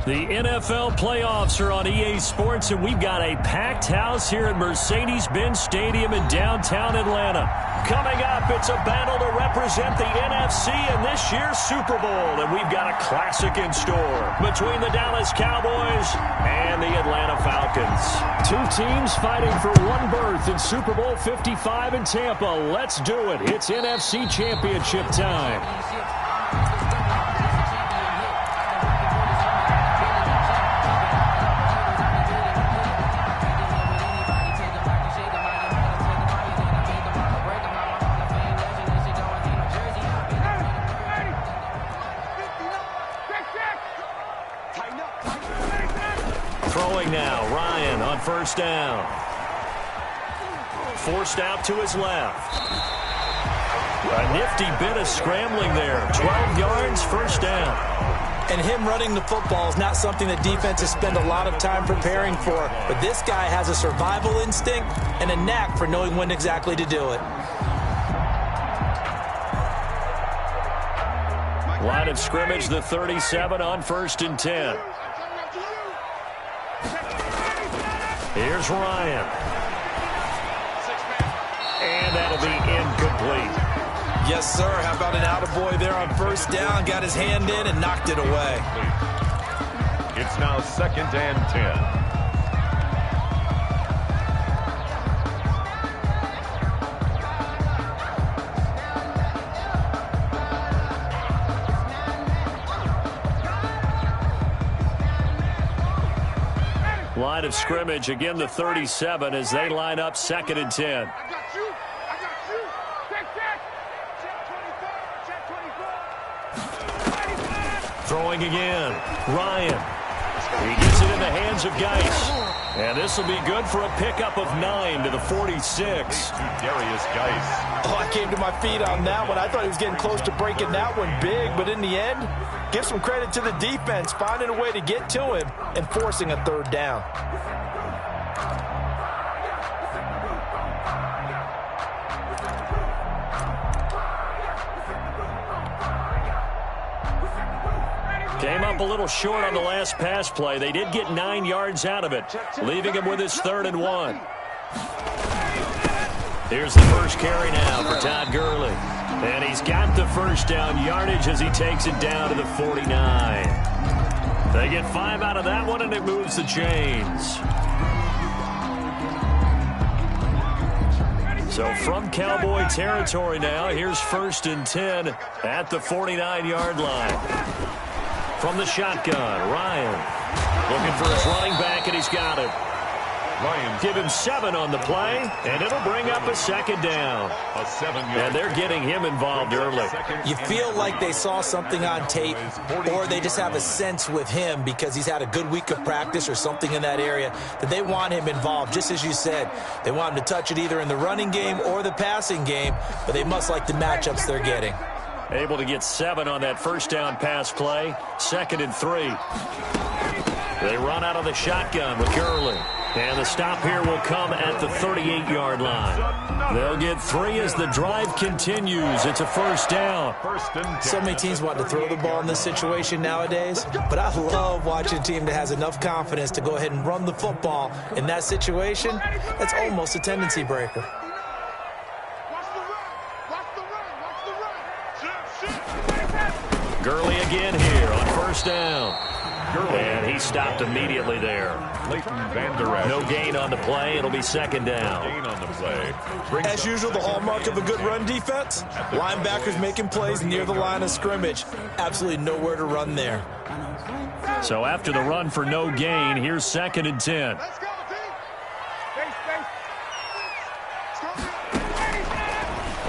The NFL playoffs are on EA Sports, and we've got a packed house here at Mercedes-Benz Stadium in downtown Atlanta. Coming up, it's a battle to represent the NFC in this year's Super Bowl, and we've got a classic in store between the Dallas Cowboys and the Atlanta Falcons. Two teams fighting for one berth in Super Bowl 55 in Tampa. Let's do it. It's NFC Championship time. Throwing now, Ryan on first down. Forced out to his left. A nifty bit of scrambling there. 12 yards, first down. And him running the football is not something that defenses spend a lot of time preparing for. But this guy has a survival instinct and a knack for knowing when exactly to do it. Line of scrimmage, the 37 on 1st and 10. Here's Ryan. And that'll be incomplete. Yes, sir. How about an attaboy there on first down? Got his hand in and knocked it away. It's now 2nd and 10. Line of scrimmage, again the 37 as they line up 2nd and 10. Throwing again. Ryan. He gets it in the hands of Geis. And this will be good for a pickup of 9 to the 46. Darius Geis. Oh, I came to my feet on that one. I thought he was getting close to breaking that one big, but in the end, give some credit to the defense, finding a way to get to him and forcing a 3rd down. Came up a little short on the last pass play. They did get 9 yards out of it, leaving him with his 3rd and 1. Here's the first carry now for Todd Gurley. And he's got the first down yardage as he takes it down to the 49. They get 5 out of that one, and it moves the chains. So from Cowboy territory now, here's 1st and 10 at the 49-yard line. From the shotgun, Ryan looking for his running back, and he's got it. Ryan. Give him 7 on the play, and it'll bring up a 2nd down. A 7-yard. And they're getting him involved early. You feel like they saw something on tape, or they just have a sense with him because he's had a good week of practice or something in that area that they want him involved. Just as you said, they want him to touch it either in the running game or the passing game, but they must like the matchups they're getting. Able to get 7 on that first down pass play. 2nd and 3. They run out of the shotgun with Gurley. And the stop here will come at the 38-yard line. They'll get 3 as the drive continues. It's a first down. So many teams want to throw the ball in this situation nowadays, but I love watching a team that has enough confidence to go ahead and run the football. In that situation, that's almost a tendency breaker. Gurley again here on first down. And he stopped immediately there. No gain on the play. It'll be 2nd down. Gain on the play. As usual, the hallmark of a good run defense, linebackers making plays near the line of scrimmage. Absolutely nowhere to run there. So after the run for no gain, here's 2nd and 10.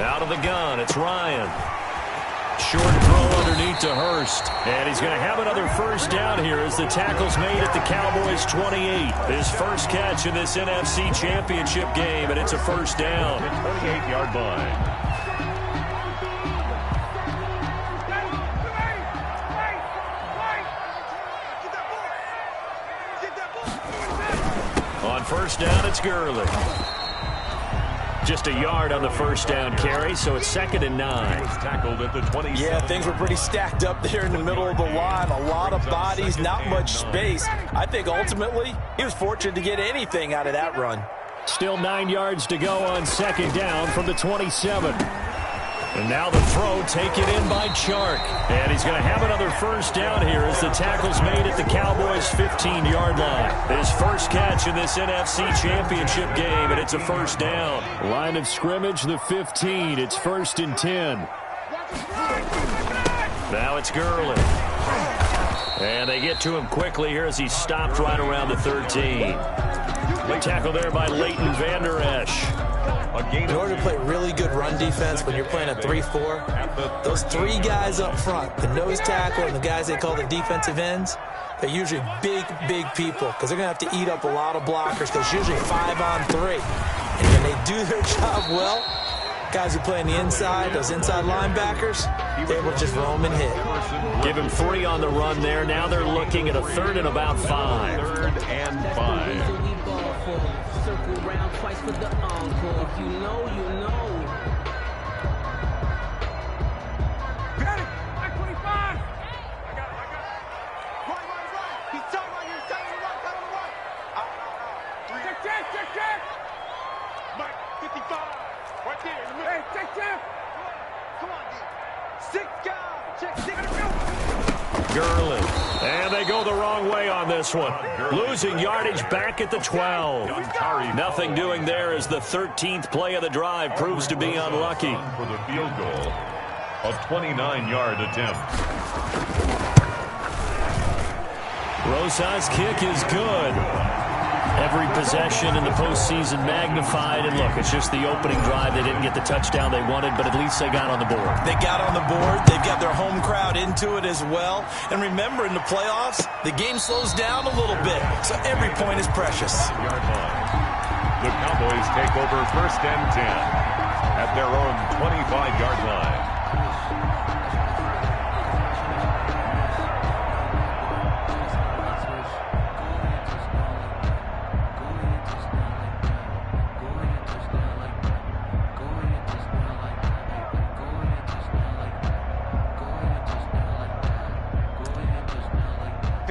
Out of the gun, it's Ryan. Short throw underneath to Hurst. And he's going to have another first down here as the tackle's made at the Cowboys' 28. His first catch in this NFC Championship game, and it's a first down. 28-yard line. On first down, it's Gurley. Just a yard on the first down carry, so it's 2nd and 9. He was tackled at the 27. Yeah, things were pretty stacked up there in the middle of the line. A lot of bodies, not much space. I think ultimately he was fortunate to get anything out of that run. Still 9 yards to go on 2nd down from the 27. And now the throw taken in by Chark. And he's going to have another first down here as the tackle's made at the Cowboys' 15-yard line. His first catch in this NFC Championship game, and it's a first down. Line of scrimmage, the 15. It's 1st and 10. Now it's Gurley. And they get to him quickly here as he stopped right around the 13. Tackle there by Leighton Vander Esch. In order to play really good run defense when you're playing a 3-4, those 3 guys up front, the nose tackle and the guys they call the defensive ends, they're usually big people because they're going to have to eat up a lot of blockers because it's usually 5 on 3. And when they do their job well, guys who play on the inside, those inside linebackers, they're able to just roam and hit. Give him 3 on the run there. Now they're looking at a 3rd and about 5. 3rd and 5. Circle round twice for the encore. If you know, you know. Got it! I-25! I got it. Right. He's tight right here. Tight on the right. Out. Check. Mike, 55. Right there in the middle. Hey, check. Come on, D. 6 guys. Check. Gurley. And they go the wrong way on this one. Losing yardage back at the 12. Nothing doing there as the 13th play of the drive proves to be unlucky. For the field goal, a 29-yard attempt. Rosa's kick is good. Every possession in the postseason magnified. And look, it's just the opening drive. They didn't get the touchdown they wanted, but at least they got on the board. They got on the board. They've got their home crowd into it as well. And remember, in the playoffs, the game slows down a little bit, so every point is precious. Yard line. The Cowboys take over 1st and 10 at their own 25-yard line.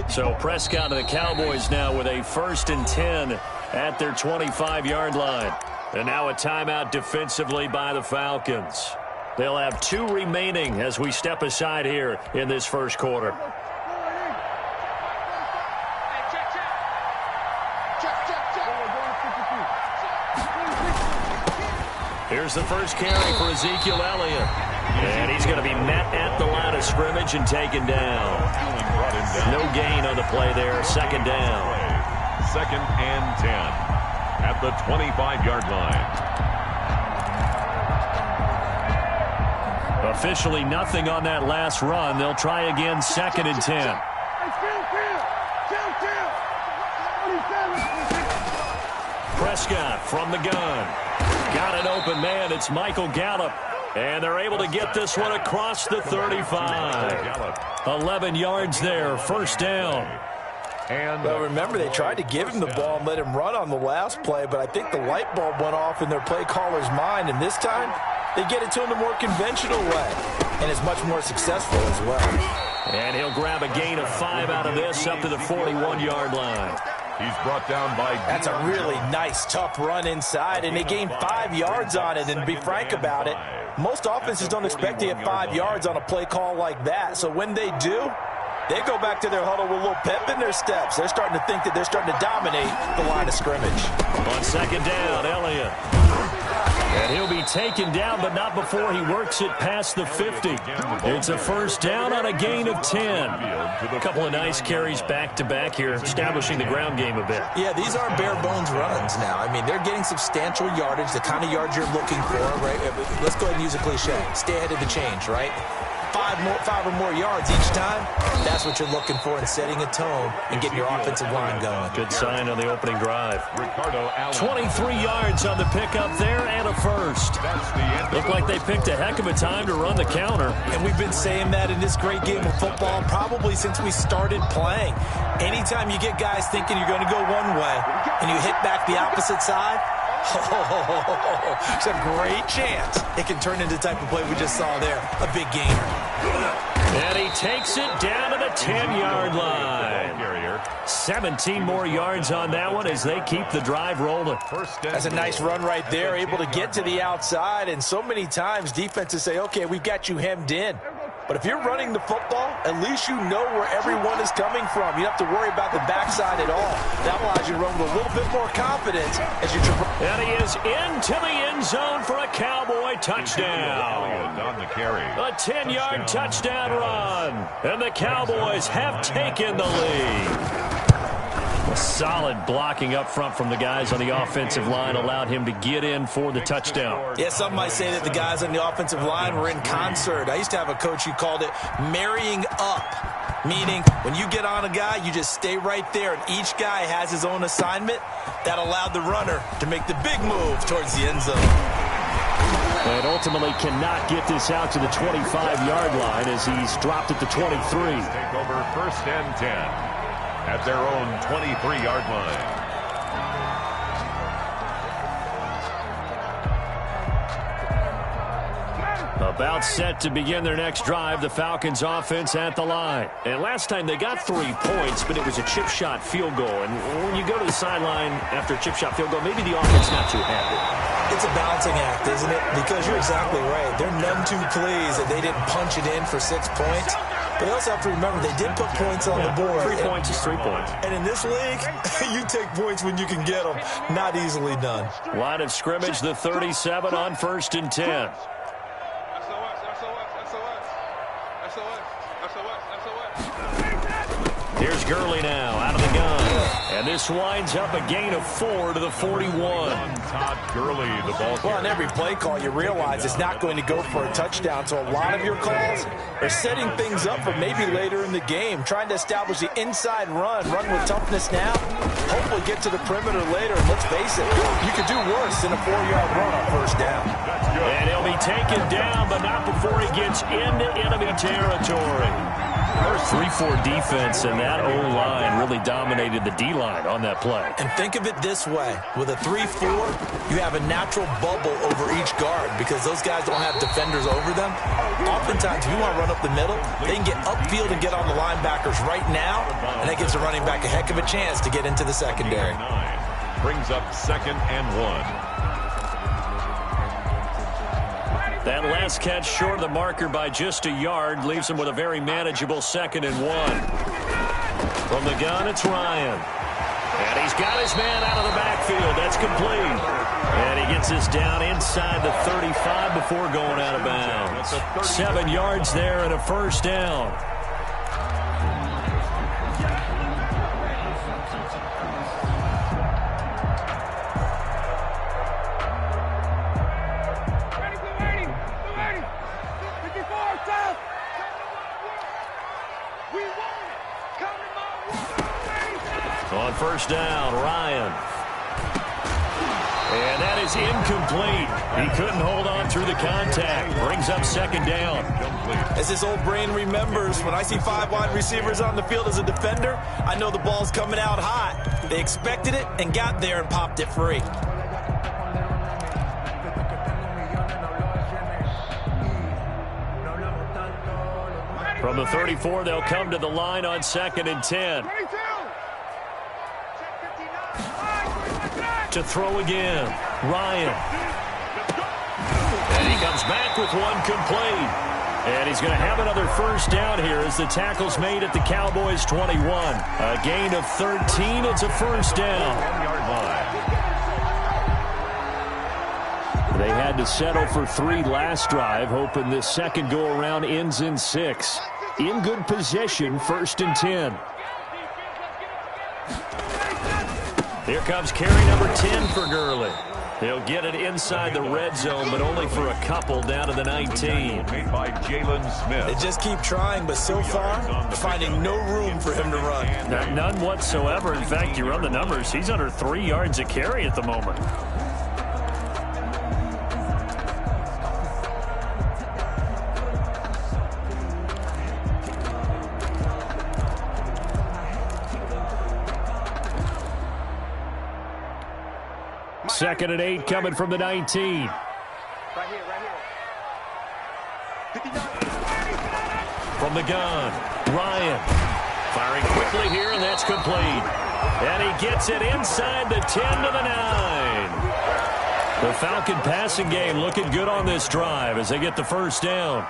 So Prescott and the Cowboys now with a 1st and 10 at their 25-yard line. And now a timeout defensively by the Falcons. They'll have 2 remaining as we step aside here in this first quarter. Here's the first carry for Ezekiel Elliott. And he's going to be met at the line of scrimmage and taken down. No gain on the play there. 2nd down. 2nd and 10 at the 25-yard line. Officially nothing on that last run. They'll try again 2nd and 10. Prescott from the gun. Got an open man. It's Michael Gallup. And they're able to get this one across the 35. 11 yards there. 1st down. And well, remember, they tried to give him the ball and let him run on the last play, but I think the light bulb went off in their play caller's mind, and this time they get it to him the more conventional way, and it's much more successful as well. And he'll grab a gain of 5 out of this up to the 41-yard line. He's brought down by... That's a really nice, tough run inside, and they gained 5 yards on it, and to be frank about it, most offenses don't expect to get 5 yards on a play call like that, so when they do, they go back to their huddle with a little pep in their steps. They're starting to think that they're starting to dominate the line of scrimmage. On 2nd down, Elliott. And he'll be taken down, but not before he works it past the 50. It's a 1st down on a gain of 10. A couple of nice carries back-to-back here, establishing the ground game a bit. Yeah, these aren't bare-bones runs now. I mean, they're getting substantial yardage, the kind of yards you're looking for, right? Let's go ahead and use a cliche. Stay ahead of the change, right? 5 or more yards each time, that's what you're looking for in setting a tone and getting your offensive line going. Good sign on the opening drive. 23 yards on the pickup there and a 1st. Looked like they picked a heck of a time to run the counter. And we've been saying that in this great game of football probably since we started playing. Anytime you get guys thinking you're going to go one way and you hit back the opposite side, Oh, it's a great chance. It can turn into the type of play we just saw there. A big gainer. And he takes it down to the 10-yard line. 17 more yards on that one as they keep the drive rolling. That's a nice run right there, able to get to the outside. And so many times defenses say, okay, we've got you hemmed in. But if you're running the football, at least you know where everyone is coming from. You don't have to worry about the backside at all. That allows you to run with a little bit more confidence as you traverse. And he is into the end zone for a Cowboy touchdown. On the carry. A 10-yard touchdown run. And the Cowboys have taken the lead. A solid blocking up front from the guys on the offensive line allowed him to get in for the touchdown. Yeah, some might say that the guys on the offensive line were in concert. I used to have a coach who called it marrying up, meaning when you get on a guy, you just stay right there, and each guy has his own assignment. That allowed the runner to make the big move towards the end zone. And ultimately cannot get this out to the 25-yard line as he's dropped it to 23. Take over 1st and 10 at their own 23-yard line. About set to begin their next drive, the Falcons offense at the line. And last time they got 3 points, but it was a chip shot field goal. And when you go to the sideline after a chip shot field goal, maybe the offense not too happy. It's a balancing act, isn't it? Because you're exactly right. They're none too pleased that they didn't punch it in for 6 points. But they also have to remember they did put points on the board. 3 points is 3 points. And in this league, you take points when you can get them. Not easily done. Line of scrimmage, the 37 on 1st and 10. Here's Gurley now out of the gun. And this winds up a gain of 4 to the 41. Todd Gurley, the ball. Well, on every play call, you realize it's not going to go for a touchdown. So a lot of your calls are setting things up for maybe later in the game, trying to establish the inside run with toughness now. Hopefully get to the perimeter later. And let's face it, you could do worse than a 4-yard run on 1st down. And he'll be taken down, but not before he gets into enemy territory. 3-4 defense, and that O-line really dominated the D-line on that play. And think of it this way. With a 3-4, you have a natural bubble over each guard because those guys don't have defenders over them. Oftentimes, if you want to run up the middle, they can get upfield and get on the linebackers right now, and that gives the running back a heck of a chance to get into the secondary. Brings up 2nd and 1. That last catch short of the marker by just a yard leaves him with a very manageable 2nd and 1. From the gun, it's Ryan. And he's got his man out of the backfield. That's complete. And he gets this down inside the 35 before going out of bounds. 7 yards there and a 1st down. On 1st down, Ryan. And that is incomplete. He couldn't hold on through the contact. Brings up 2nd down. As this old brain remembers, when I see 5 wide receivers on the field as a defender, I know the ball's coming out hot. They expected it and got there and popped it free. From the 34, they'll come to the line on 2nd and 10. To throw again, Ryan. And he comes back with one complete. And he's going to have another 1st down here as the tackle's made at the Cowboys 21. A gain of 13, it's a 1st down. 1-yard line. They had to settle for 3 last drive, hoping this second go-around ends in 6. In good position, 1st and 10. Here comes carry number 10 for Gurley. He'll get it inside the red zone, but only for a couple down to the 19. Made by Jalen Smith. They just keep trying, but so far, finding no room for him to run. None whatsoever. In fact, you run the numbers. He's under 3 yards a carry at the moment. 2nd and 8 coming from the 19. Right here, right here. 59. From the gun, Ryan. Firing quickly here, and that's complete. And he gets it inside the 10 to the 9. The Falcon passing game looking good on this drive as they get the first down.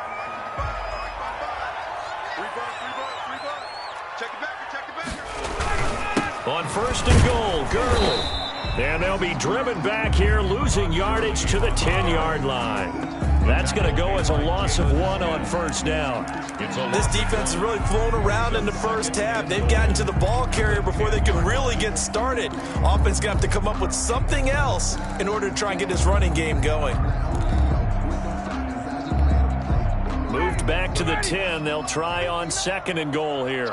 On 1st and goal, Gurley. And they'll be driven back here, losing yardage to the 10-yard line. That's going to go as a loss of 1 on 1st down. This defense is really flown around in the first half. They've gotten to the ball carrier before they can really get started. Offense going to have to come up with something else in order to try and get this running game going. Moved back to the 10. They'll try on 2nd and goal here.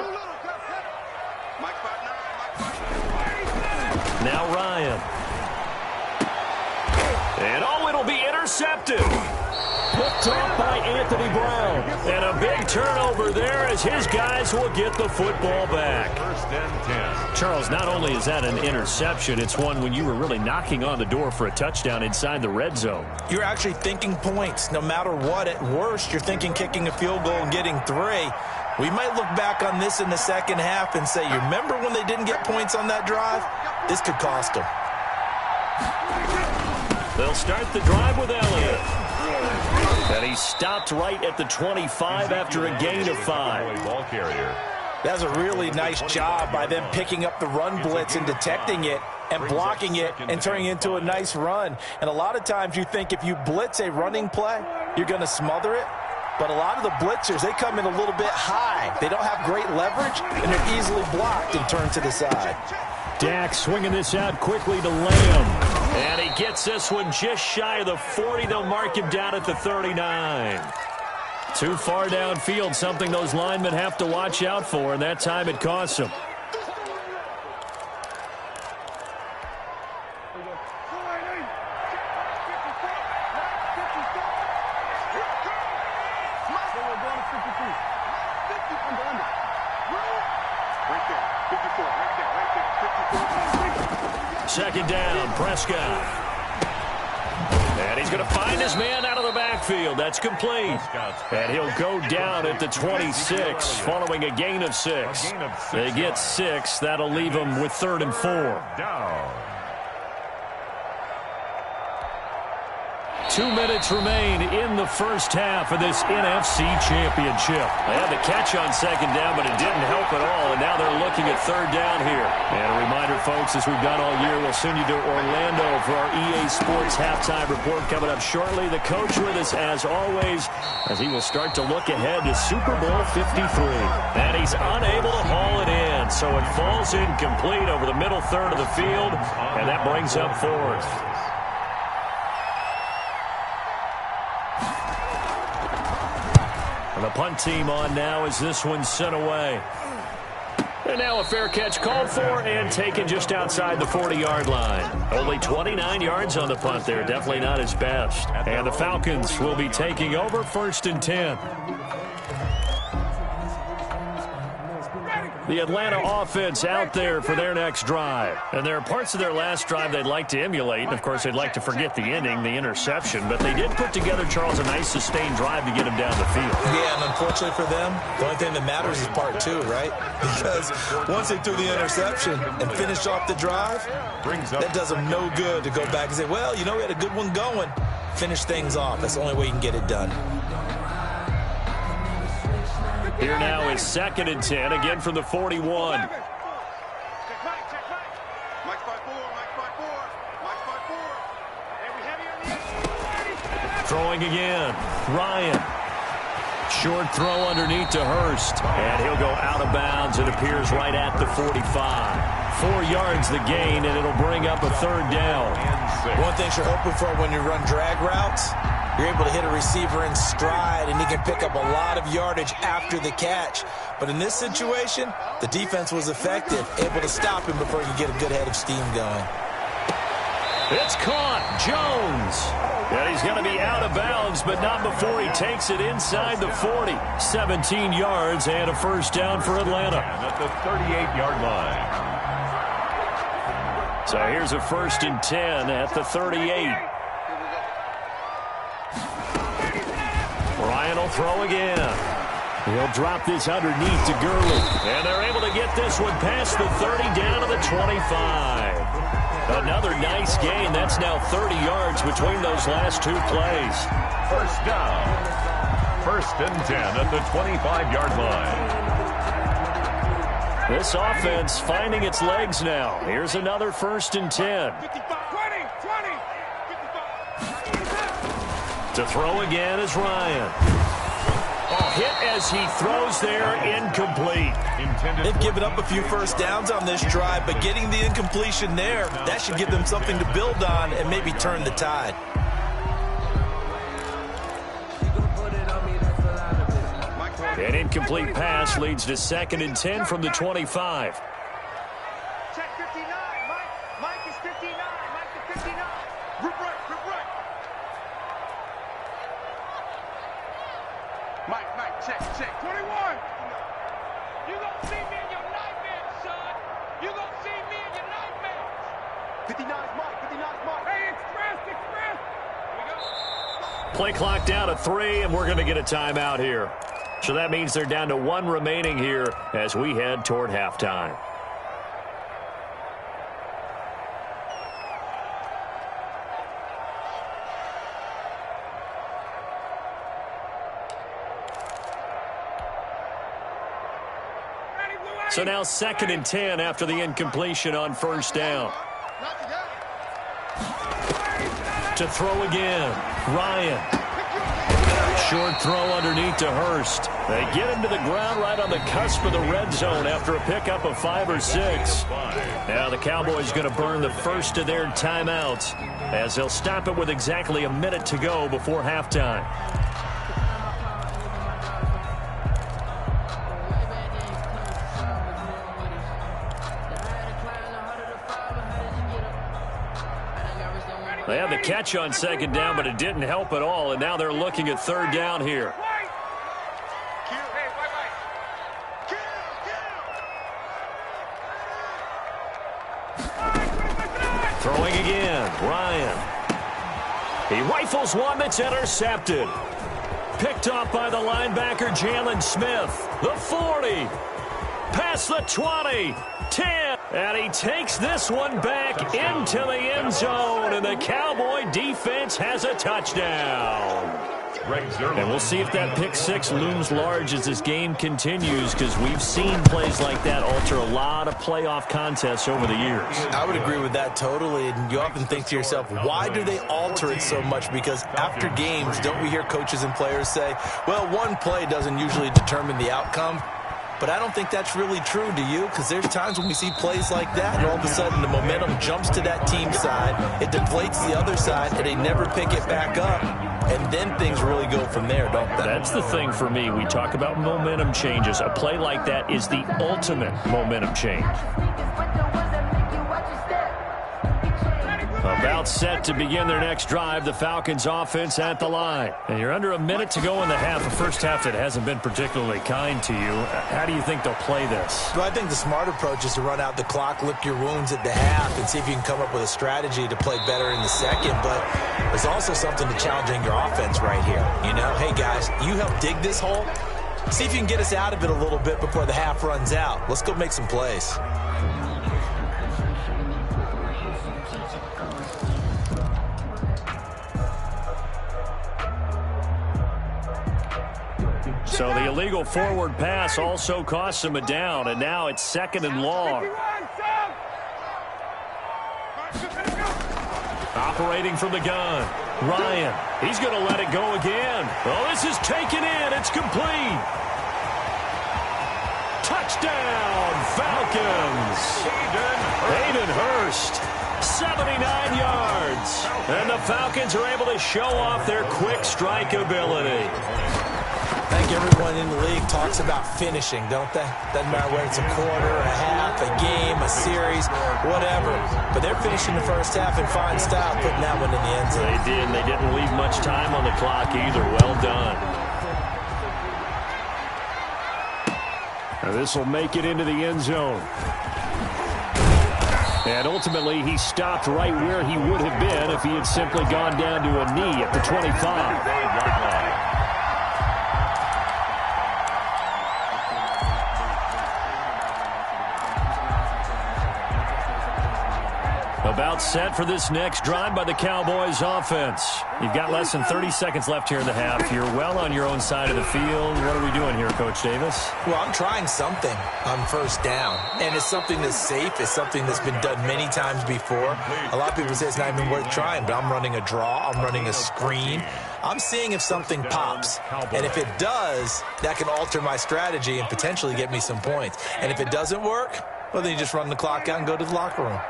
Now Ryan. And it'll be intercepted. Picked off by Anthony Brown. And a big turnover there as his guys will get the football back. 1st and 10. Charles, not only is that an interception, it's one when you were really knocking on the door for a touchdown inside the red zone. You're actually thinking points. No matter what, at worst, you're thinking kicking a field goal and getting 3. We might look back on this in the second half and say, you remember when they didn't get points on that drive? This could cost them. They'll start the drive with Elliott. And he stopped right at the 25 after a gain of 5. Ball carrier. That's a really nice job by them picking up the run blitz and detecting it and blocking it and turning it into a nice run. And a lot of times you think if you blitz a running play, you're going to smother it. But a lot of the blitzers, they come in a little bit high. They don't have great leverage, and they're easily blocked and turned to the side. Dak swinging this out quickly to Lamb. And he gets this one just shy of the 40. They'll mark him down at the 39. Too far downfield, something those linemen have to watch out for, and that time it costs them. Second down, Prescott. And he's going to find his man out of the backfield. That's complete. And he'll go down at the 26 following a gain of 6. They get 6. That'll leave them with 3rd and 4. Down. 2 minutes remain in the first half of this NFC Championship. They had the catch on second down, but it didn't help at all, and now they're looking at 3rd down here. And a reminder, folks, as we've done all year, we'll send you to Orlando for our EA Sports halftime report coming up shortly. The coach with us, as always, as he will start to look ahead to Super Bowl 53. And he's unable to haul it in, so it falls incomplete over the middle third of the field, and that brings up 4th. The punt team on now as this one's sent away. And now a fair catch called for and taken just outside the 40-yard line. Only 29 yards on the punt there. Definitely not his best. And the Falcons will be taking over 1st and 10. The Atlanta offense out there for their next drive. And there are parts of their last drive they'd like to emulate. And, of course, they'd like to forget the ending, the interception. But they did put together, Charles, a nice sustained drive to get him down the field. Yeah, and unfortunately for them, the only thing that matters is part 2, right? Because once they threw the interception and finished off the drive, that does them no good to go back and say, well, you know, we had a good one going. Finish things off. That's the only way you can get it done. Here now is 2nd and 10, again from the 41. Throwing again, Ryan. Short throw underneath to Hurst, and he'll go out of bounds. It appears right at the 45. 4 yards the gain, and it'll bring up a 3rd down. One thing you're hoping for when you run drag routes, you're able to hit a receiver in stride, and he can pick up a lot of yardage after the catch. But in this situation, the defense was effective, able to stop him before he could get a good head of steam going. It's caught. Jones. And he's going to be out of bounds, but not before he takes it inside the 40. 17 yards and a 1st down for Atlanta. And at the 38-yard line. So here's a 1st and 10 at the 38. Ryan will throw again. He'll drop this underneath to Gurley. And they're able to get this one past the 30 down to the 25. Another nice gain. That's now 30 yards between those last 2 plays. First down. 1st and 10 at the 25-yard line. This offense finding its legs now. Here's another 1st and 10. 20. To throw again is Ryan. Hit as he throws there, incomplete. They've given up a few first downs on this drive, but getting the incompletion there, that should give them something to build on and maybe turn the tide. An incomplete pass leads to 2nd and 10 from the 25. Check 59. Mike is 59. Mike is 59. Rip right. Mike, check. 21. You gonna see me in your nightmares, son. You gonna see me in your nightmares. 59's Mike. Hey, express. Here we go. Play clock down to 3, and we're going to get a timeout here. So that means they're down to 1 remaining here as we head toward halftime. So now 2nd and 10 after the incompletion on 1st down. To throw again, Ryan. Short throw underneath to Hurst. They get him to the ground right on the cusp of the red zone after a pickup of 5 or 6. Now the Cowboys going to burn the first of their timeouts as they'll stop it with exactly a minute to go before halftime. They had the catch on 2nd down, but it didn't help at all, and now they're looking at 3rd down here. Throwing again, Ryan. He rifles one that's intercepted. Picked off by the linebacker, Jalen Smith. The 40. Past the 20. 10. And he takes this one back into the end zone, and the Cowboy defense has a touchdown. And we'll see if that pick 6 looms large as this game continues, because we've seen plays like that alter a lot of playoff contests over the years. I would agree with that totally, and you often think to yourself, why do they alter it so much? Because after games, don't we hear coaches and players say, well, one play doesn't usually determine the outcome? But I don't think that's really true, do you? Because there's times when we see plays like that, and all of a sudden the momentum jumps to that team side, it deflates the other side, and they never pick it back up. And then things really go from there, don't they? That's the thing for me. We talk about momentum changes. A play like that is the ultimate momentum change. About set to begin their next drive, the Falcons offense at the line. And you're under a minute to go in the half, a first half that hasn't been particularly kind to you. How do you think they'll play this? Well, I think the smart approach is to run out the clock, lick your wounds at the half, and see if you can come up with a strategy to play better in the second. But there's also something to challenging your offense right here. You know, hey, guys, you help dig this hole. See if you can get us out of it a little bit before the half runs out. Let's go make some plays. So the illegal forward pass also costs him a down, and now it's 2nd and long. Operating from the gun, Ryan. He's going to let it go again. Oh, this is taken in. It's complete. Touchdown, Falcons. Hayden Hurst, 79 yards. And the Falcons are able to show off their quick strike ability. I think everyone in the league talks about finishing, don't they? Doesn't matter whether it's a quarter, a half, a game, a series, whatever. But they're finishing the first half in fine style, putting that one in the end zone. They did. They didn't leave much time on the clock either. Well done. Now this will make it into the end zone. And ultimately, he stopped right where he would have been if he had simply gone down to a knee at the 25. About set for this next drive by the Cowboys offense. You've got less than 30 seconds left here in the half. You're well on your own side of the field. What are we doing here, Coach Davis? Well, I'm trying something on first down, and it's something that's safe. It's something that's been done many times before. A lot of people say it's not even worth trying, but I'm running a draw. I'm running a screen. I'm seeing if something pops, and if it does, that can alter my strategy and potentially get me some points. And if it doesn't work, well, then you just run the clock out and go to the locker room.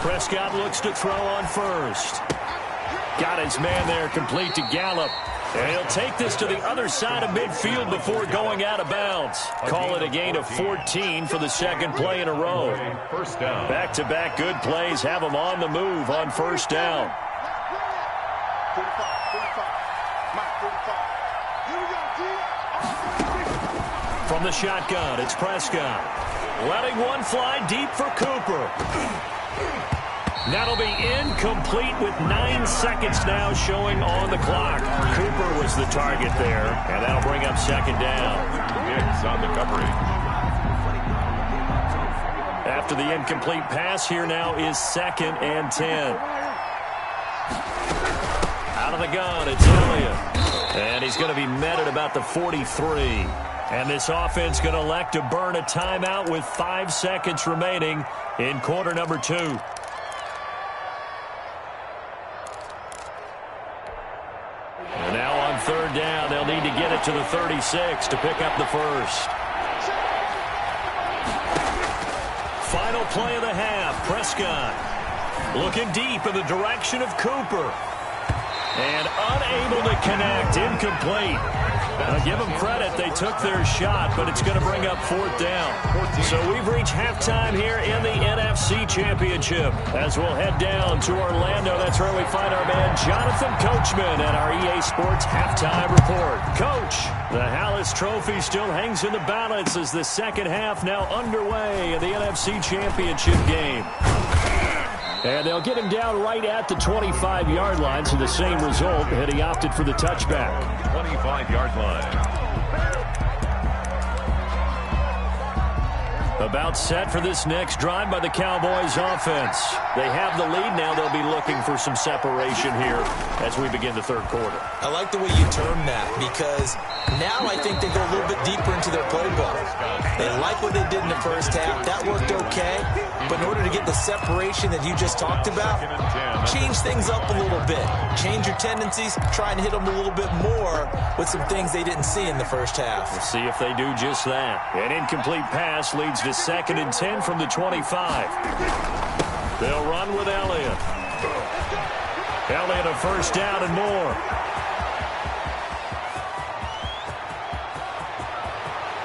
Prescott looks to throw on first. Got his man there, complete to Gallup. And he'll take this to the other side of midfield before going out of bounds. Call it a gain of 14 for the second play in a row. First down. Back-to-back good plays have him on the move on first down. From the shotgun, it's Prescott. Letting one fly deep for Cooper. That'll be incomplete with 9 seconds now showing on the clock. Cooper was the target there, and that'll bring up second down. Diggs on the covering. After the incomplete pass, here now is 2nd and 10. Out of the gun, it's Elliott. And he's going to be met at about the 43. And this offense going to elect to burn a timeout with 5 seconds remaining in quarter number 2. And now on third down, they'll need to get it to the 36 to pick up the first. Final play of the half, Prescott looking deep in the direction of Cooper. And unable to connect, incomplete. Give them credit, they took their shot, but it's going to bring up 4th down. So we've reached halftime here in the NFC Championship. As we'll head down to Orlando, that's where we find our man Jonathan Coachman at our EA Sports Halftime Report. Coach, the Hallis Trophy still hangs in the balance as the second half now underway in the NFC Championship game. And they'll get him down right at the 25-yard line, so the same result, and he opted for the touchback. 25-yard line. About set for this next drive by the Cowboys offense. They have the lead now. They'll be looking for some separation here as we begin the third quarter. I like the way you term that because now I think they go a little bit deeper into their playbook. They like what they did in the first half. That worked okay. But in order to get the separation that you just talked about, change things up a little bit. Change your tendencies. Try and hit them a little bit more with some things they didn't see in the first half. We'll see if they do just that. An incomplete pass leads to 2nd and 10 from the 25. They'll run with Elliott. Elliott a first down and more.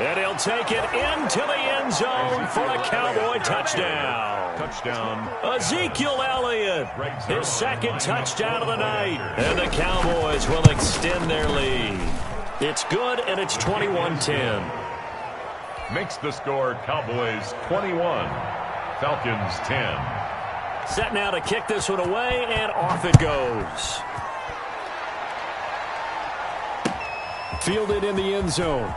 And he'll take it into the end zone for a Cowboy touchdown. Touchdown. Ezekiel Elliott, his 2nd touchdown of the night. And the Cowboys will extend their lead. It's good, and it's 21-10. Makes the score Cowboys 21, Falcons 10. Set now to kick this one away, and off it goes. Fielded in the end zone.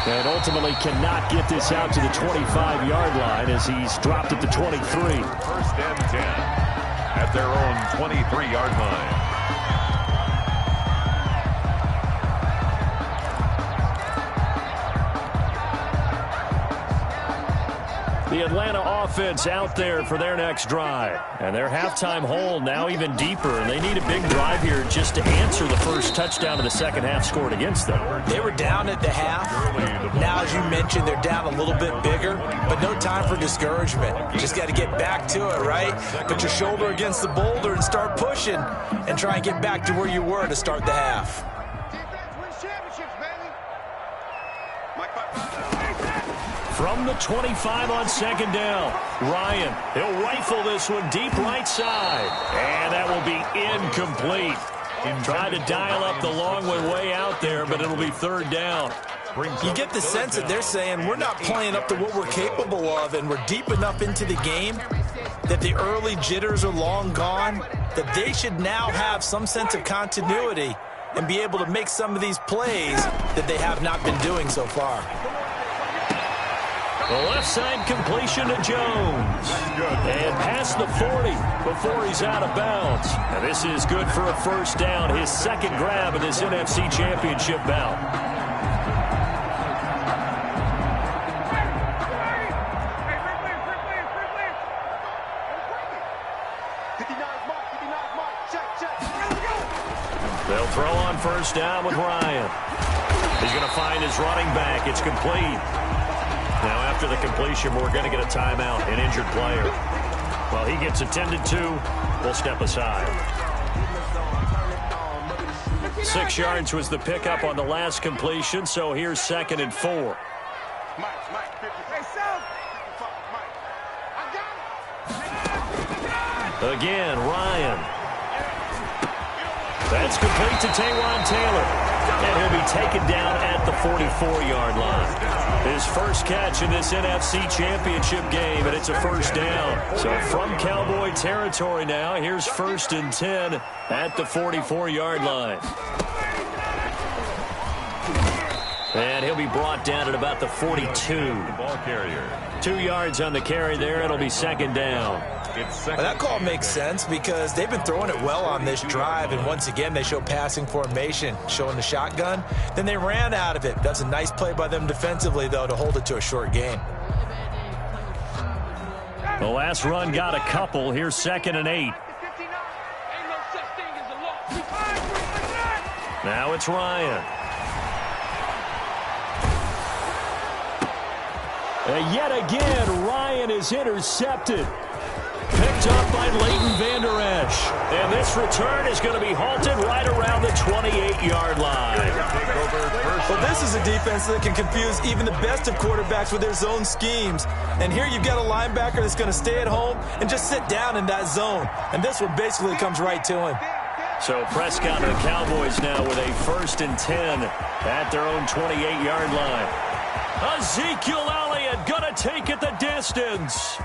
And ultimately cannot get this out to the 25-yard line as he's dropped at the 23. 1st and 10 at their own 23-yard line. The Atlanta offense out there for their next drive. And their halftime hole now even deeper. And they need a big drive here just to answer the first touchdown of the second half scored against them. They were down at the half. Now, as you mentioned, they're down a little bit bigger. But no time for discouragement. Just got to get back to it, right? Put your shoulder against the boulder and start pushing. And try and get back to where you were to start the half. From the 25 on 2nd down, Ryan, he'll rifle this one deep right side. And that will be incomplete. Try to dial up the long way out there, but it'll be third down. You get the sense that they're saying we're not playing up to what we're capable of, and we're deep enough into the game that the early jitters are long gone, that they should now have some sense of continuity and be able to make some of these plays that they have not been doing so far. The left side completion to Jones. And past the 40 before he's out of bounds. And this is good for a first down, his second grab of this NFC Championship bout. They'll throw on first down with Ryan. He's going to find his running back. It's complete. Now, after the completion, we're going to get a timeout, an injured player. Well, he gets attended to. We'll step aside. 6 yards was the pickup on the last completion, so here's 2nd and 4. Again, Ryan. That's complete to Taywan Taylor. And he'll be taken down at the 44-yard line. His first catch in this NFC Championship game, and it's a first down. So from Cowboy territory now, here's 1st and 10 at the 44-yard line. And he'll be brought down at about the 42. Ball carrier. 2 yards on the carry there. It'll be 2nd down. Well, that call makes sense because they've been throwing it well on this drive, and once again they show passing formation, showing the shotgun. Then they ran out of it. That's a nice play by them defensively, though, to hold it to a short gain. The last run got a couple. Here's 2nd and 8. Now it's Ryan. And yet again, Ryan is intercepted. Picked up by Leighton Vander Esch. And this return is going to be halted right around the 28-yard line. Well, this is a defense that can confuse even the best of quarterbacks with their zone schemes. And here you've got a linebacker that's going to stay at home and just sit down in that zone. And this one basically comes right to him. So Prescott and the Cowboys now with a 1st and 10 at their own 28-yard line. Ezekiel Elliott going to take it the distance.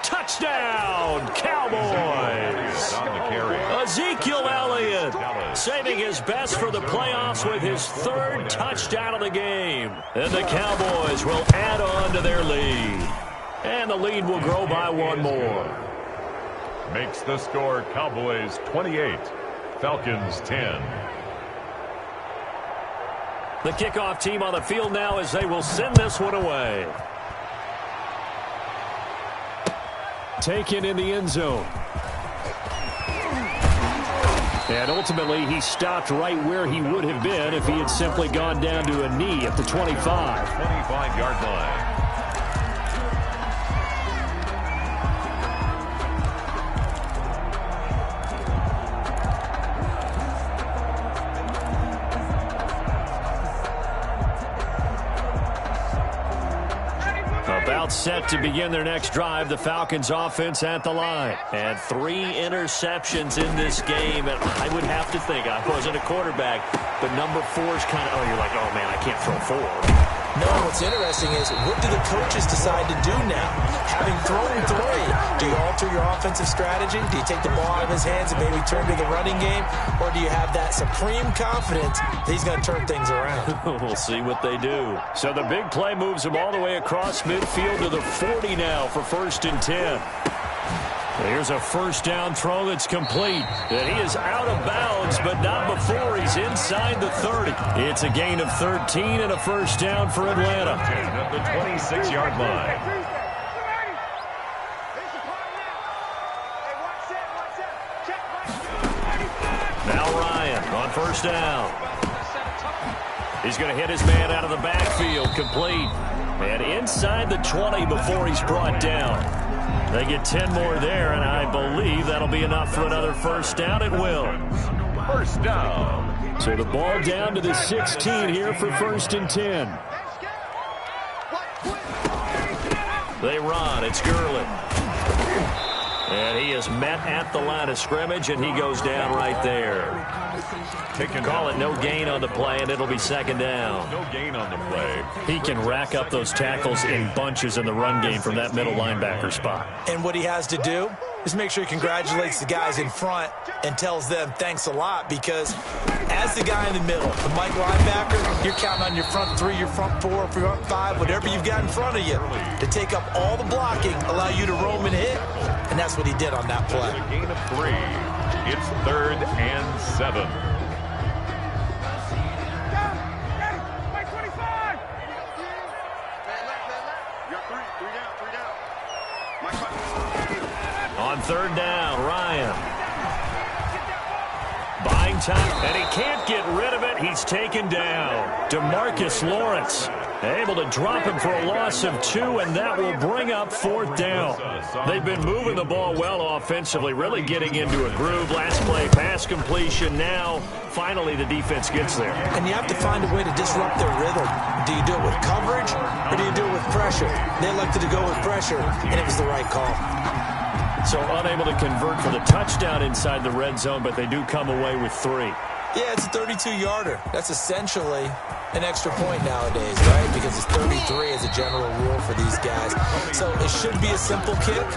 Touchdown, Cowboys. Ezekiel Elliott saving his best for the playoffs with his 3rd touchdown of the game. And the Cowboys will add on to their lead. And the lead will grow by 1 more. Makes the score Cowboys 28, Falcons 10. The kickoff team on the field now as they will send this one away. Taken in the end zone. And ultimately, he stopped right where he would have been if he had simply gone down to a knee at the 25. 25-yard line. About set to begin their next drive, the Falcons offense at the line. And 3 interceptions in this game. And I would have to think, I wasn't a quarterback, but number 4 is kind of, you're like, oh man, I can't throw 4. No, what's interesting is what do the coaches decide to do now? Having thrown 3, do you alter your offensive strategy? Do you take the ball out of his hands and maybe turn to the running game? Or do you have that supreme confidence that he's going to turn things around? We'll see what they do. So the big play moves him all the way across midfield to the 40 now for 1st and 10. Here's a first down throw that's complete. And he is out of bounds, but not before he's inside the 30. It's a gain of 13 and a first down for Atlanta. At the 26-yard line. Now Ryan on first down. He's going to hit his man out of the backfield, complete. And inside the 20 before he's brought down. They get 10 more there, and I believe that'll be enough for another first down. It will. First down. So the ball down to the 16 here for 1st and 10. They run. It's Gurley. And he is met at the line of scrimmage, and he goes down right there. Call it no gain on the play, and it'll be second down. No gain on the play. He can rack up those tackles in bunches in the run game from that middle linebacker spot. And what he has to do is make sure he congratulates the guys in front and tells them thanks a lot, because as the guy in the middle, the Mike linebacker, you're counting on your front three, your front four, front five, whatever you've got in front of you to take up all the blocking, allow you to roam and hit, and that's what he did on that play. A gain of 3. It's 3rd and 7. On 3rd down, Ryan. Buying time, and he can't get rid of it. He's taken down. DeMarcus Lawrence able to drop him for a loss of 2, and that will bring up 4th down. They've been moving the ball well offensively, really getting into a groove. Last play, pass completion. Now, finally, the defense gets there. And you have to find a way to disrupt their rhythm. Do you do it with coverage, or do you do it with pressure? They elected to go with pressure, and it was the right call. So unable to convert for the touchdown inside the red zone, but they do come away with 3. Yeah, it's a 32-yarder. That's essentially an extra point nowadays, right? Because it's 33 as a general rule for these guys. So it should be a simple kick.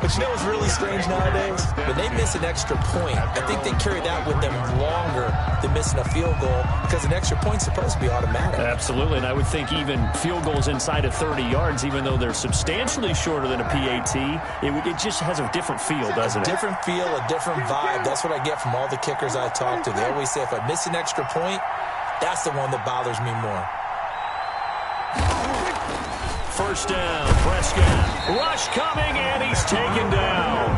But you know what's really strange nowadays? When they miss an extra point, I think they carry that with them longer than missing a field goal, because an extra point's supposed to be automatic. Absolutely, and I would think even field goals inside of 30 yards, even though they're substantially shorter than a PAT, it just has a different feel, doesn't it? A different feel, a different vibe. That's what I get from all the kickers I talk to. They always say, if I miss an extra point, that's the one that bothers me more. 1st down, Prescott. Rush coming, and he's taken down.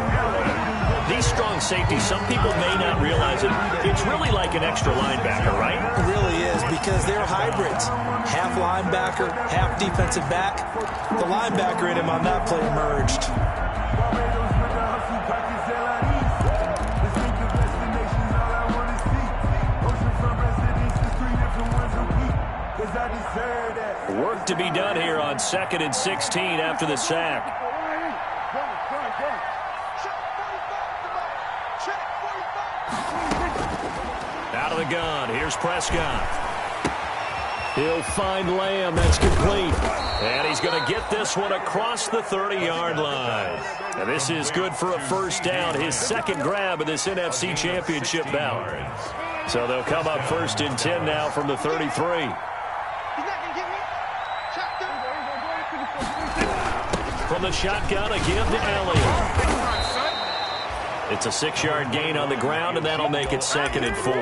These strong safeties, some people may not realize it. It's really like an extra linebacker, right? It really is, because they're hybrids. Half linebacker, half defensive back. The linebacker in him on that play emerged. Work to be done here on 2nd and 16 after the sack. Out of the gun, here's Prescott. He'll find Lamb, that's complete. And he's going to get this one across the 30-yard line. And this is good for a 1st down, his 2nd grab of this NFC Championship bout. So they'll come up 1st and 10 now from the 33. From the shotgun, a give to Elliott. It's a 6-yard gain on the ground, and that'll make it 2nd and 4.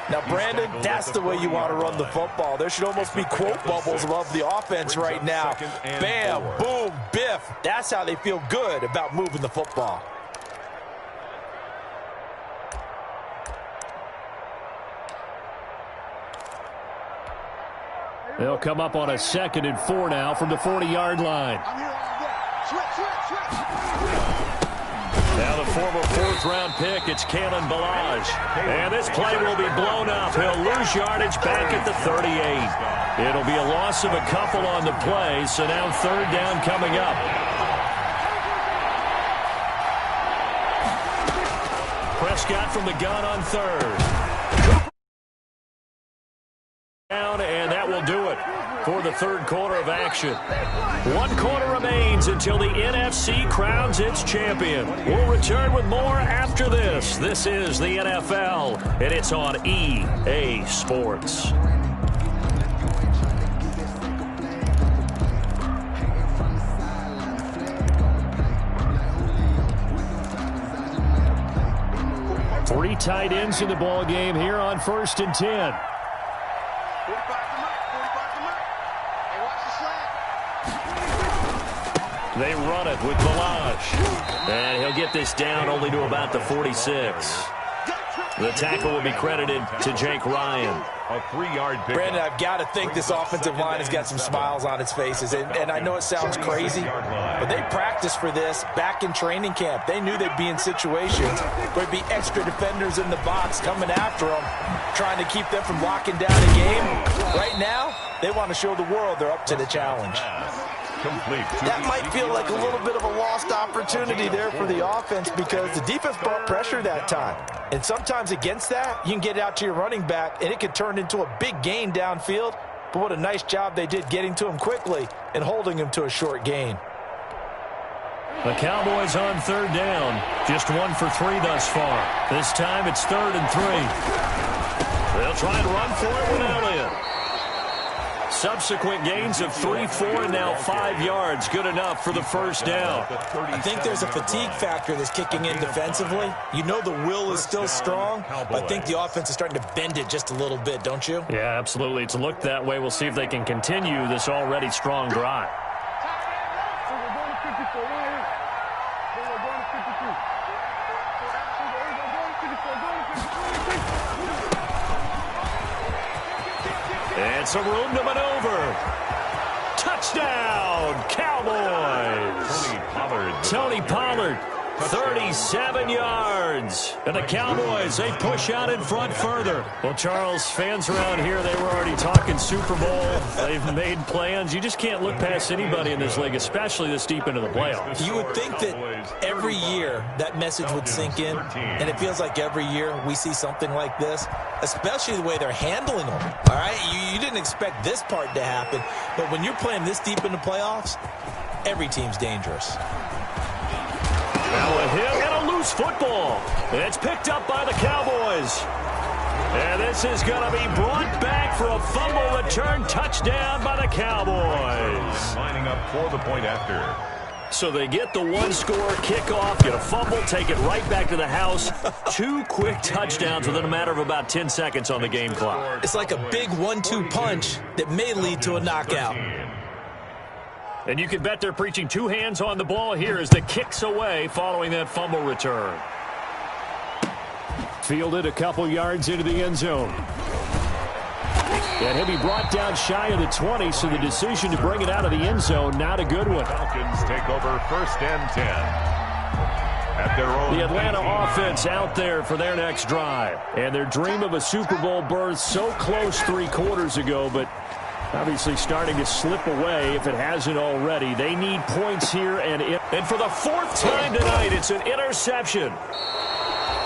Now, Brandon, that's the way you want to run the football. There should almost be quote bubbles above the offense right now. Bam, boom, biff. That's how they feel good about moving the football. They'll come up on a 2nd and 4 now from the 40-yard line. Now the former 4th-round pick, it's Kalen Ballage. And this play will be blown up. He'll lose yardage back at the 38. It'll be a loss of a couple on the play, so now 3rd down coming up. Prescott from the gun on 3rd. And that will do it for the 3rd quarter of action. 1 quarter remains until the NFC crowns its champion. We'll return with more after this. This is the NFL, and it's on EA Sports. Three tight ends in the ball game here on 1st and 10. They run it with Ballage. And he'll get this down only to about the 46. The tackle will be credited to Jake Ryan. A 3-yard pickup. Brandon, I've got to think this offensive line has got some smiles on its faces. And I know it sounds crazy, but they practiced for this back in training camp. They knew they'd be in situations where there'd be extra defenders in the box coming after them, trying to keep them from locking down a game. Right now, they want to show the world they're up to the challenge. Incomplete. That might feel like a little bit of a lost opportunity there for the offense because the defense brought pressure that time. And sometimes against that, you can get it out to your running back, and it could turn into a big gain downfield. But what a nice job they did getting to him quickly and holding him to a short gain. The Cowboys on third down. Just 1 for 3 thus far. This time it's 3rd and 3. They'll try and run for it with Elliott. Subsequent gains of 3, 4, and now 5 yards. Good enough for the first down. I think there's a fatigue factor that's kicking in defensively. You know the will is still strong, but I think the offense is starting to bend it just a little bit, don't you? Yeah, absolutely. It's looked that way. We'll see if they can continue this already strong drive. So we're going to 54. We're going to 52. And some room to maneuver. Touchdown, Cowboys. Tony Pollard, 37 yards. And the Cowboys, they push out in front further. Well, Charles, fans around here, they were already talking Super Bowl. They've made plans. You just can't look past anybody in this league, especially this deep into the playoffs. You would think that every year that message would sink in, and it feels like every year we see something like this, especially the way they're handling them. All right, you didn't expect this part to happen, but when you're playing this deep into playoffs, every team's dangerous. Now a hit and a loose football. It's picked up by the Cowboys. And this is going to be brought back for a fumble return touchdown by the Cowboys. Lining up for the point after. So they get the one-score kickoff, get a fumble, take it right back to the house. 2 quick touchdowns within a matter of about 10 seconds on the game clock. It's like a big 1-2 punch that may lead to a knockout. And you can bet they're preaching 2 hands on the ball here as the kicks away following that fumble return. Fielded a couple yards into the end zone. And he'll be brought down shy of the 20, so the decision to bring it out of the end zone, not a good one. Falcons take over 1st and 10. At their own The Atlanta 18. offense out there for their next drive. And their dream of a Super Bowl berth so close 3 quarters ago, but obviously starting to slip away if it hasn't already. They need points here, and for the 4th time tonight, it's an interception.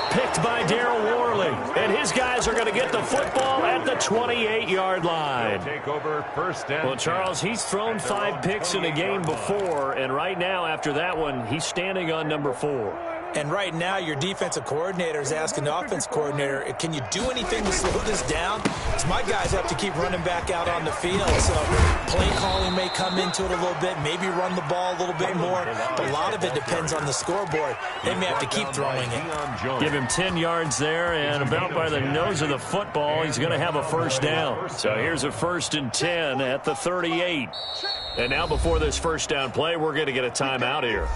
Picked by Darryl Worley. And his guys are going to get the football at the 28-yard line. Take over 1st and Well, Charles, he's thrown 5 picks in a game before, and right now, after that one, he's standing on number 4. And right now, your defensive coordinator is asking the offense coordinator, can you do anything to slow this down? Because my guys have to keep running back out on the field. So play calling may come into it a little bit, maybe run the ball a little bit more. But a lot of it depends on the scoreboard. They may have to keep throwing it. Give him 10 yards there, and about by the nose of the football, he's going to have a first down. So here's a 1st and 10 at the 38. And now before this first down play, we're going to get a timeout here.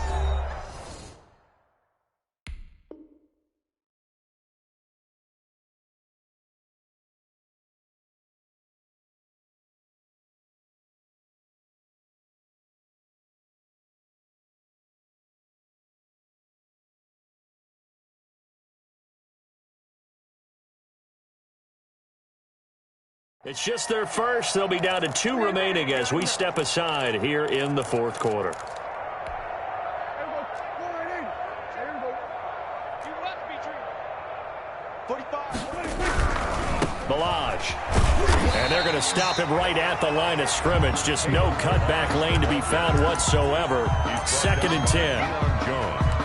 It's just their first. They'll be down to 2 remaining as we step aside here in the 4th quarter. Balaj. And they're going to stop him right at the line of scrimmage. Just no cutback lane to be found whatsoever. 2nd and 10.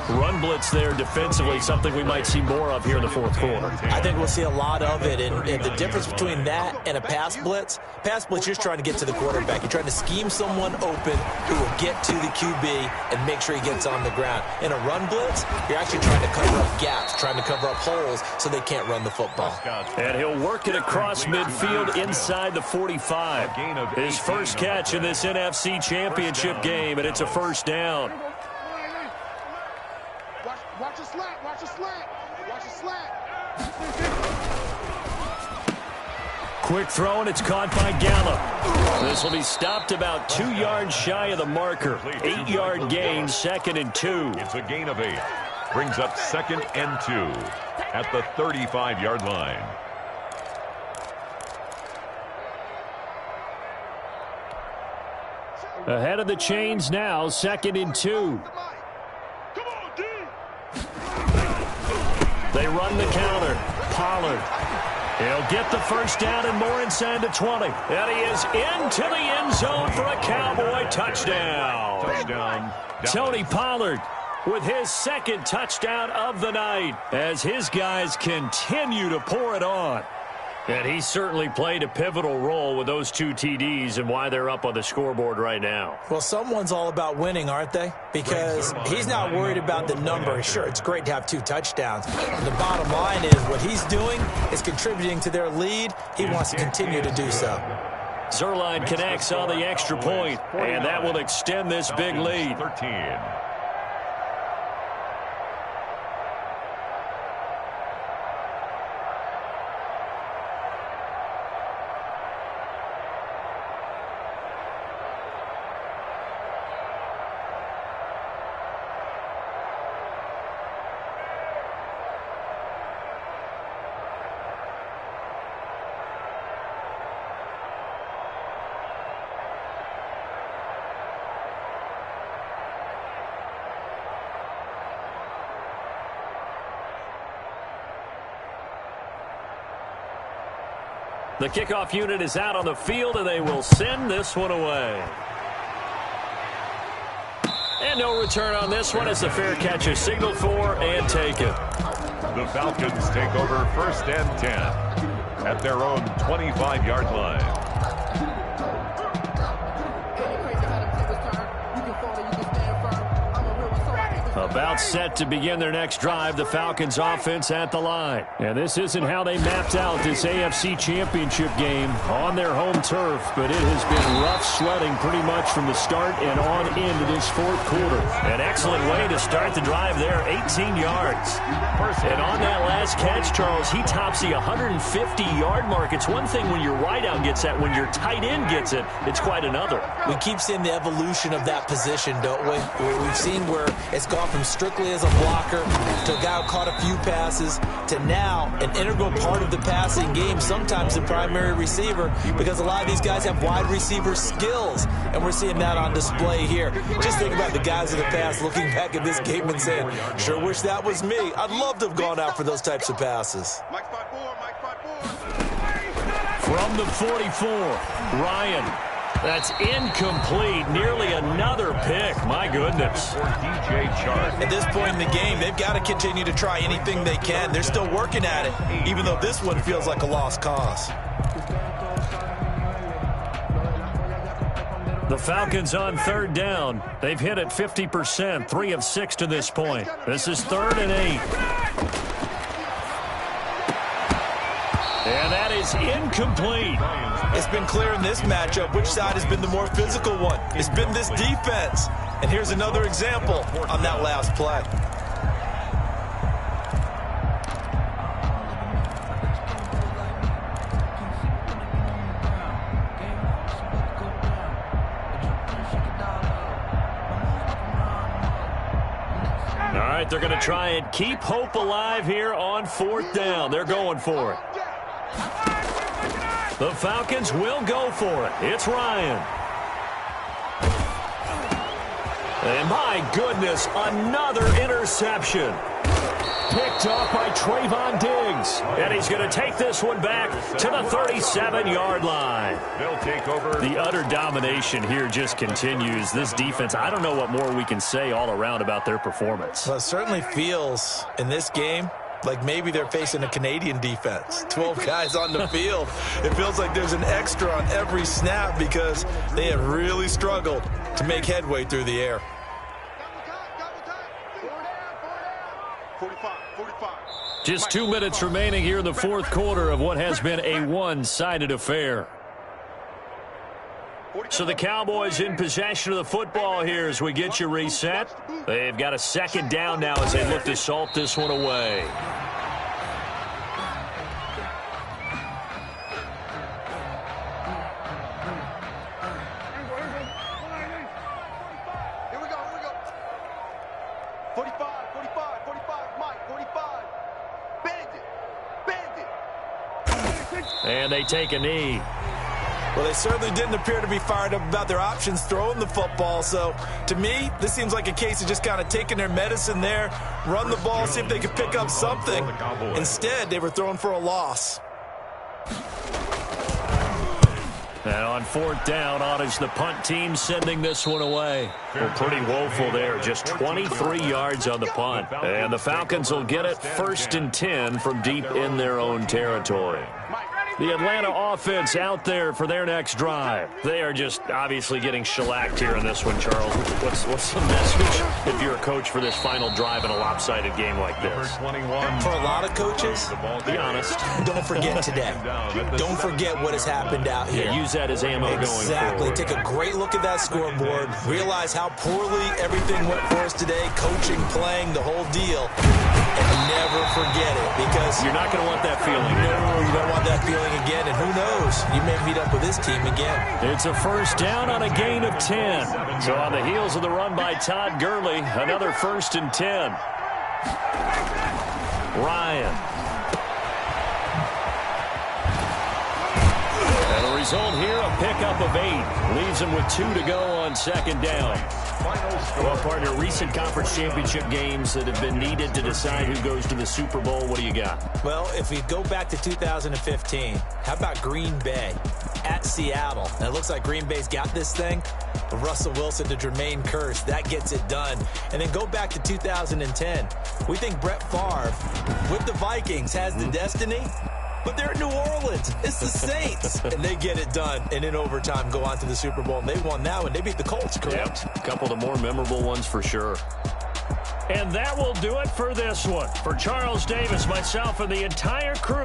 Run blitz there defensively, something we might see more of here in the 4th quarter. I think we'll see a lot of it, and the difference between that and a pass blitz, you're just trying to get to the quarterback. You're trying to scheme someone open who will get to the QB and make sure he gets on the ground. In a run blitz, you're actually trying to cover up gaps, trying to cover up holes so they can't run the football. And he'll work it across midfield inside the 45. His first catch in this NFC Championship game, and it's a first down. Watch a slant, watch a slant, watch a slant. Quick throw, and it's caught by Gallup. This will be stopped about 2 yards shy of the marker. 8-yard gain, 2nd and 2. It's a gain of 8. Brings up 2nd and 2 at the 35-yard line. Ahead of the chains now, 2nd and 2. They run the counter. Pollard. He'll get the first down and more inside the 20. And he is into the end zone for a Cowboy touchdown. Tony Pollard with his 2nd touchdown of the night as his guys continue to pour it on. And he certainly played a pivotal role with those 2 TDs and why they're up on the scoreboard right now. Well, someone's all about winning, aren't they? Because he's not worried about the number. Sure, it's great to have 2 touchdowns. The bottom line is what he's doing is contributing to their lead. He wants to continue to do so. Zerline connects on the extra point, and that will extend this big lead. 13. The kickoff unit is out on the field, and they will send this one away. And no return on this one as the fair catch is signaled for and taken. The Falcons take over 1st and 10 at their own 25-yard line. About set to begin their next drive, the Falcons offense at the line. And this isn't how they mapped out this AFC Championship game on their home turf, but it has been rough sledding pretty much from the start and on into this 4th quarter. An excellent way to start the drive there, 18 yards. And on that last catch, Charles, he tops the 150-yard mark. It's one thing when your wideout gets that. When your tight end gets it, it's quite another. We keep seeing the evolution of that position, don't we? We've seen where it's gone from strictly as a blocker to a guy who caught a few passes to now an integral part of the passing game, sometimes the primary receiver, because a lot of these guys have wide receiver skills, and we're seeing that on display here. Just think about the guys in the past looking back at this game and saying, sure wish that was me. I'd love to have gone out for those types of passes. From the 44, Ryan. That's incomplete. Nearly another pick. My goodness. At this point in the game, they've got to continue to try anything they can. They're still working at it, even though this one feels like a lost cause. The Falcons on 3rd down. They've hit it 50%, 3 of 6 to this point. This is 3rd and 8. And that is incomplete. It's been clear in this matchup which side has been the more physical one. It's been this defense. And here's another example on that last play. All right, they're going to try and keep hope alive here on 4th down. They're going for it. The Falcons will go for it. It's Ryan. And my goodness, another interception. Picked off by Trayvon Diggs. And he's going to take this one back to the 37-yard line. They'll take over. The utter domination here just continues. This defense, I don't know what more we can say all around about their performance. Well, it certainly feels in this game like maybe they're facing a Canadian defense. 12 guys on the field. It feels like there's an extra on every snap because they have really struggled to make headway through the air. 45. Just 2 minutes remaining here in the 4th quarter of what has been a one-sided affair. So the Cowboys in possession of the football here as we get you reset. They've got a 2nd down now as they look to salt this one away. Here we go. 45, Mike, 45. Bend it. And they take a knee. Well, they certainly didn't appear to be fired up about their options throwing the football. So, to me, this seems like a case of just kind of taking their medicine there, run the ball, see if they could pick up something. Instead, they were throwing for a loss. And on 4th down, on is the punt team sending this one away. Well, pretty woeful there. Just 23 yards on the punt. And the Falcons will get it 1st and 10 from deep in their own territory. The Atlanta offense out there for their next drive. They are just obviously getting shellacked here in this one, Charles. What's the message if you're a coach for this final drive in a lopsided game like this? For a lot of coaches, be honest. Don't forget today. Don't forget what has happened out here. Yeah, use that as ammo going forward. Exactly. Take a great look at that scoreboard. Realize how poorly everything went for us today. Coaching, playing, the whole deal. And never forget it, because you're not going to want that feeling. No, you don't want that feeling again, and who knows? You may meet up with this team again. It's a 1st down on a gain of 10. So on the heels of the run by Todd Gurley, another 1st and 10. Ryan. And the result here, a pickup of 8. Leaves him with 2 to go on 2nd down. Well, partner, recent conference championship games that have been needed to decide who goes to the Super Bowl. What do you got? Well, if we go back to 2015, how about Green Bay at Seattle? And it looks like Green Bay's got this thing. Russell Wilson to Jermaine Kearse, that gets it done. And then go back to 2010. We think Brett Favre with the Vikings has the destiny. But they're in New Orleans. It's the Saints. And they get it done. And in overtime, go on to the Super Bowl. And they won that one. They beat the Colts, correct? Yep. A couple of the more memorable ones for sure. And that will do it for this one. For Charles Davis, myself, and the entire crew